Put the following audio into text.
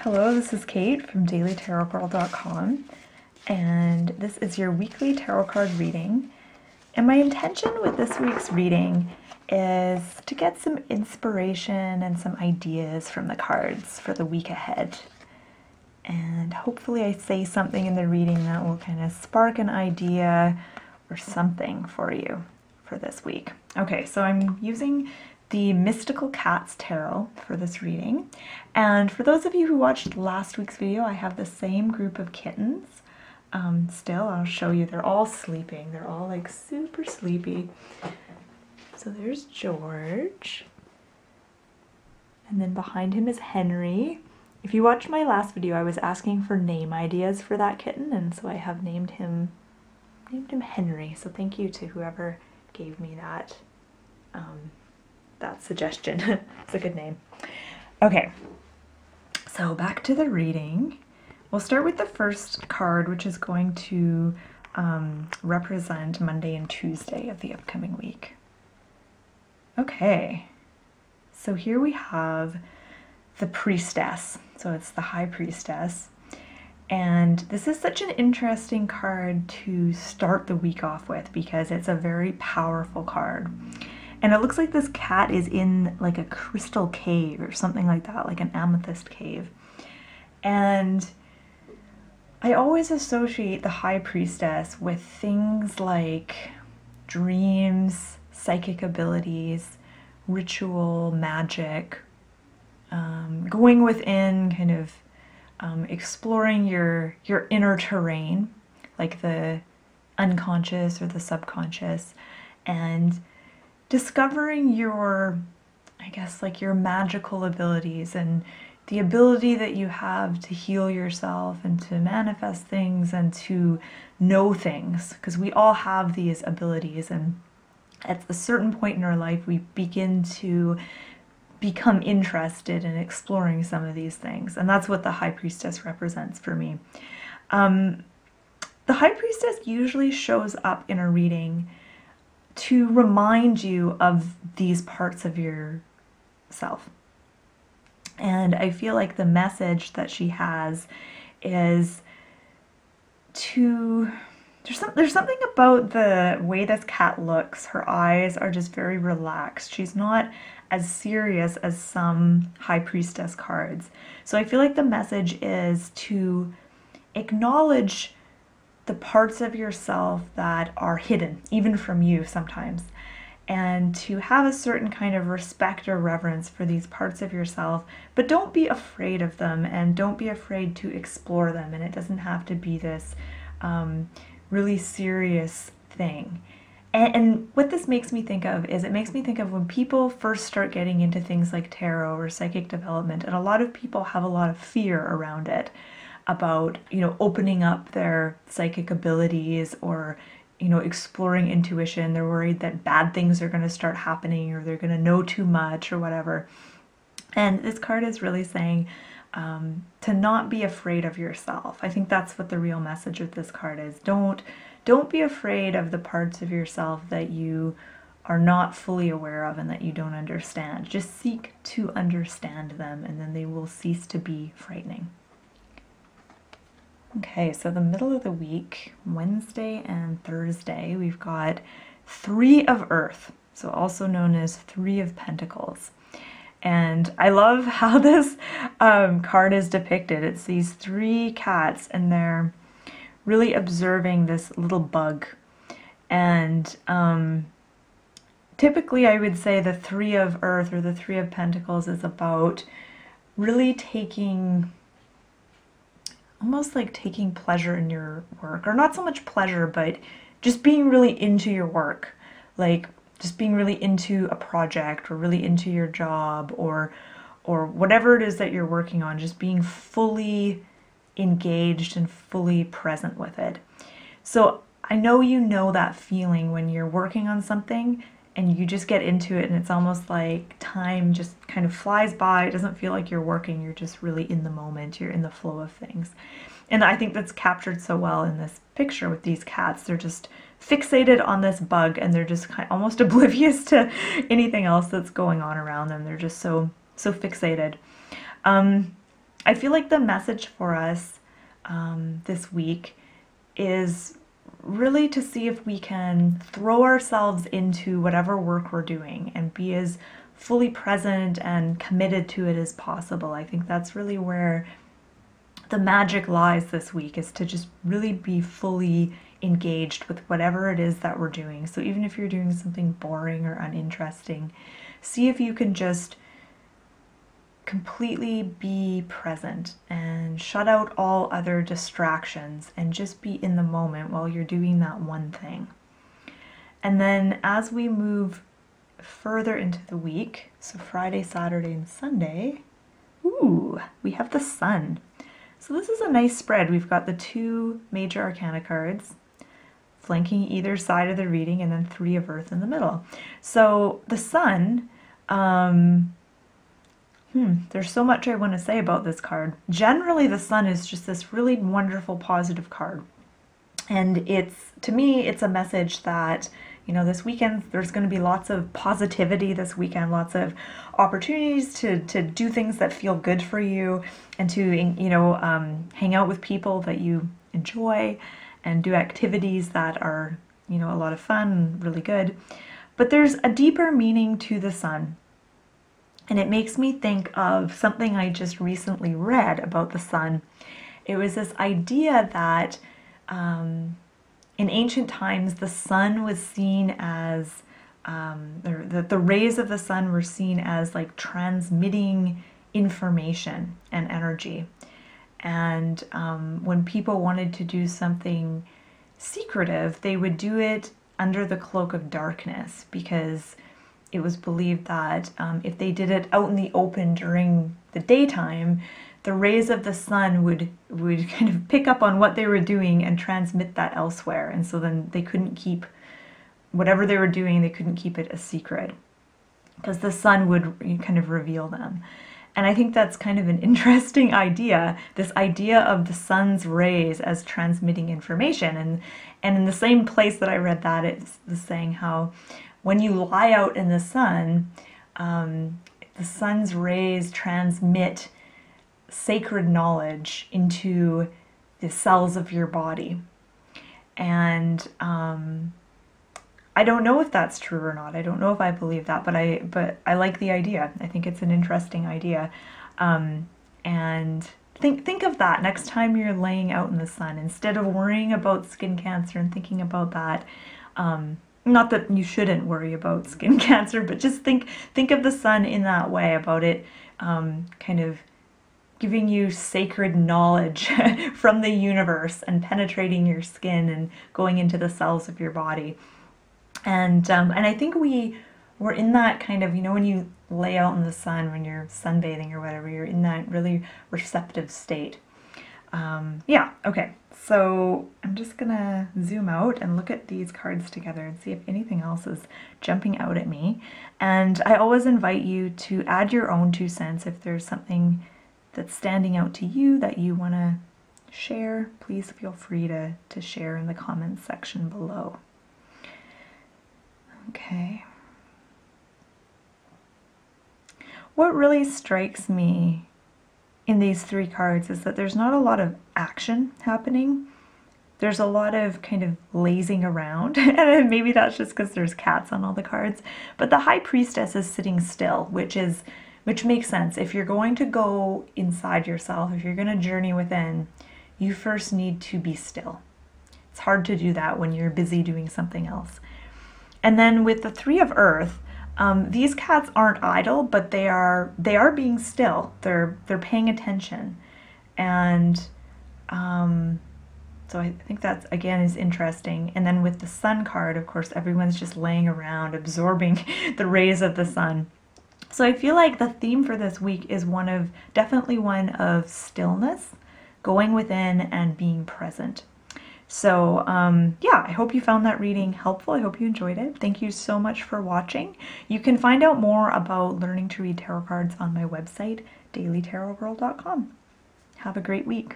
Hello, this is Kate from dailytarotgirl.com, and this is your weekly tarot card reading. And my intention with this week's reading is to get some inspiration and some ideas from the cards for the week ahead. And hopefully I say something in the reading that will kind of spark an idea or something for you for this week. Okay, so I'm using the Mystical Cats Tarot for this reading. And for those of you who watched last week's video, I have the same group of kittens. Still, I'll show you, they're all sleeping. They're all like super sleepy. So there's George. And then behind him is Henry. If you watched my last video, I was asking for name ideas for that kitten, and so I have named him Henry. So thank you to whoever gave me that suggestion. It's a good name. Okay, so back to the reading. We'll start with the first card, which is going to represent Monday and Tuesday of the upcoming week. Okay, so here we have the Priestess. So it's the High Priestess. And this is such an interesting card to start the week off with because it's a very powerful card. And it looks like this cat is in like a crystal cave or something like that, like an amethyst cave. And I always associate the High Priestess with things like dreams, psychic abilities, ritual, magic, going within, kind of exploring your inner terrain, like the unconscious or the subconscious, and discovering your, I guess, like your magical abilities and the ability that you have to heal yourself and to manifest things and to know things, because we all have these abilities, and at a certain point in our life we begin to become interested in exploring some of these things, and that's what the High Priestess represents for me. The High Priestess usually shows up in a reading to remind you of these parts of yourself. And I feel like the message that she has is to, there's something about the way this cat looks. Her eyes are just very relaxed. She's not as serious as some High Priestess cards. So I feel like the message is to acknowledge the parts of yourself that are hidden, even from you sometimes, and to have a certain kind of respect or reverence for these parts of yourself, but don't be afraid of them and don't be afraid to explore them. And it doesn't have to be this really serious thing. And what this makes me think of is, it makes me think of when people first start getting into things like tarot or psychic development, and a lot of people have a lot of fear around it, about, you know, opening up their psychic abilities or, you know, exploring intuition. They're worried that bad things are going to start happening or they're going to know too much or whatever. And this card is really saying to not be afraid of yourself. I think that's what the real message of this card is. Don't be afraid of the parts of yourself that you are not fully aware of and that you don't understand. Just seek to understand them, and then they will cease to be frightening. Okay, so the middle of the week, Wednesday and Thursday, we've got Three of Earth, so also known as Three of Pentacles. And I love how this card is depicted. It's these three cats, and they're really observing this little bug. And typically I would say the Three of Earth or the Three of Pentacles is about really taking, almost like taking pleasure in your work, or not so much pleasure, but just being really into your work, like just being really into a project or really into your job or whatever it is that you're working on, just being fully engaged and fully present with it. So I know you know that feeling when you're working on something and you just get into it and it's almost like time just kind of flies by. It doesn't feel like you're working, you're just really in the moment, you're in the flow of things. And I think that's captured so well in this picture with these cats. They're just fixated on this bug and they're just kind of almost oblivious to anything else that's going on around them. They're just so fixated. I feel like the message for us this week is really to see if we can throw ourselves into whatever work we're doing and be as fully present and committed to it as possible. I think that's really where the magic lies this week, is to just really be fully engaged with whatever it is that we're doing. So even if you're doing something boring or uninteresting, see if you can just completely be present and shut out all other distractions and just be in the moment while you're doing that one thing. And then as we move further into the week, so Friday, Saturday, and Sunday, we have the Sun. So this is a nice spread. We've got the 2 major arcana cards flanking either side of the reading, and then 3 of Earth in the middle. So the Sun, there's so much I want to say about this card. Generally, the Sun is just this really wonderful, positive card. And to me, it's a message that, you know, this weekend, there's going to be lots of positivity this weekend, lots of opportunities to do things that feel good for you, and to, you know, hang out with people that you enjoy and do activities that are, you know, a lot of fun and really good. But there's a deeper meaning to the Sun. And it makes me think of something I just recently read about the Sun. It was this idea that in ancient times, the sun was seen as, the rays of the sun were seen as like transmitting information and energy. And when people wanted to do something secretive, they would do it under the cloak of darkness, because it was believed that if they did it out in the open during the daytime, the rays of the sun would kind of pick up on what they were doing and transmit that elsewhere. And so then they couldn't keep whatever they were doing, they couldn't keep it a secret, because the sun would kind of reveal them. And I think that's kind of an interesting idea, this idea of the sun's rays as transmitting information. And in the same place that I read that, it's saying how when you lie out in the sun, the sun's rays transmit sacred knowledge into the cells of your body. And I don't know if that's true or not. I don't know if I believe that, but I like the idea. I think it's an interesting idea. And think of that next time you're laying out in the sun, instead of worrying about skin cancer and thinking about that. Not that you shouldn't worry about skin cancer, but just think of the sun in that way, about it kind of giving you sacred knowledge from the universe and penetrating your skin and going into the cells of your body. And I think we're in that kind of, you know, when you lay out in the sun, when you're sunbathing or whatever, you're in that really receptive state. Yeah, okay. So I'm just gonna zoom out and look at these cards together and see if anything else is jumping out at me. And I always invite you to add your own 2 cents. If there's something that's standing out to you that you want to share, please feel free to share in the comments section below. Okay. What really strikes me in these 3 cards is that there's not a lot of action happening. There's a lot of kind of lazing around, and maybe that's just because there's cats on all the cards. But the High Priestess is sitting still, which makes sense. If you're going to go inside yourself, if you're going to journey within, you first need to be still. It's hard to do that when you're busy doing something else. And then with the 3 of Earth, these cats aren't idle, but they are being still. They're paying attention, and so I think that's, again, is interesting. And then with the Sun card, of course, everyone's just laying around, absorbing the rays of the sun. So I feel like the theme for this week is definitely one of stillness, going within and being present. So yeah, I hope you found that reading helpful. I hope you enjoyed it. Thank you so much for watching. You can find out more about learning to read tarot cards on my website, dailytarotgirl.com. Have a great week.